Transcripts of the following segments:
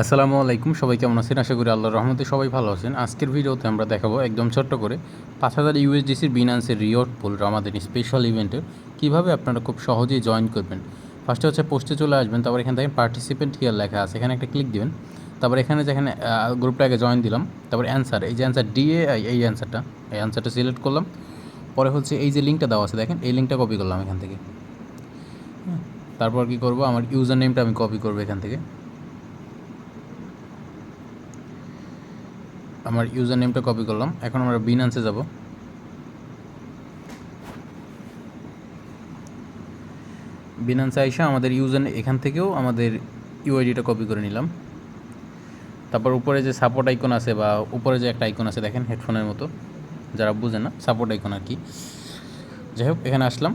আসসালামু আলাইকুম, সবাই কেমন আছেন? আশা করি আল্লাহর রহমতে সবাই ভালো আছেন। আজকের ভিডিওতে আমরা দেখাবো একদম ছোট্ট করে ৫,০০০ ইউএসডিসির বিনান্সের রিওয়ার্ড পুল আমাদের স্পেশাল ইভেন্টের কীভাবে আপনারা খুব সহজেই জয়েন করবেন। ফার্স্টে হচ্ছে পোস্টে চলে আসবেন, তারপর এখান থেকে পার্টিসিপেন্ট হিয়ার লেখা আছে, এখানে একটা ক্লিক দিবেন। তারপর এখানে যেখানে গ্রুপটা আগে জয়েন দিলাম, তারপর অ্যান্সার, এই যে অ্যান্সার ডিএআই, এই অ্যান্সারটা সিলেক্ট করলাম। পরে হচ্ছে এই যে লিঙ্কটা দেওয়া আছে দেখেন, এই লিঙ্কটা কপি করলাম এখান থেকে। তারপর কি করব, আমার ইউজার নেমটা আমি কপি করবো এখান থেকে। আমার ইউজার নেমটা কপি করলাম। এখন আমরা বিনান্সে যাব। বিনান্সে আইসা আমাদের ইউজার এখান থেকেও আমাদের ইউআইডিটা কপি করে নিলাম। তারপর উপরে যে সাপোর্ট আইকন আছে বা উপরে যে একটা আইকন আছে দেখেন হেডফোনের মতো, যারা বুঝে না সাপোর্ট আইকন আর কি, যাই হোক এখানে আসলাম।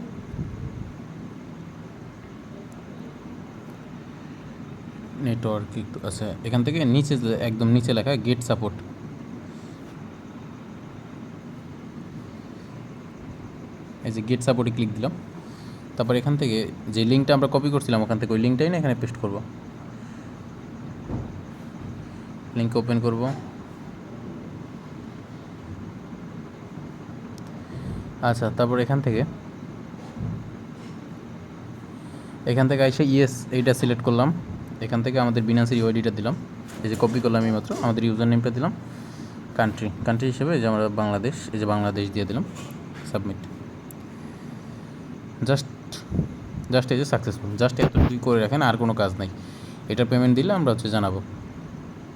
নেটওয়ার্ক একটু আছে, এখান থেকে নিচে একদম নিচে লেখা গেট সাপোর্ট, এই যে গেট সাপোর্টে ক্লিক দিলাম। তারপর এখান থেকে যে লিঙ্কটা আমরা কপি করছিলাম ওখান থেকে ওই লিঙ্কটাই না এখানে পেস্ট করব। লিঙ্ক ওপেন করব। আচ্ছা, তারপর এখান থেকে এসে ইয়েস এইটা সিলেক্ট করলাম। এখান থেকে আমাদের বিনান্সের ইউআইডিটা দিলাম, এই যে কপি করলাম এই মাত্র। আমাদের ইউজার নেমটা দিলাম, কান্ট্রি হিসেবে এই যে আমরা বাংলাদেশ, এই যে বাংলাদেশ দিয়ে দিলাম, সাবমিট। জাস্ট এই যে সাকসেসফুল, জাস্ট এতটুকুই করে রাখেন, আর কোনো কাজ নাই। এটা পেমেন্ট দিলে আমরা জানাবো।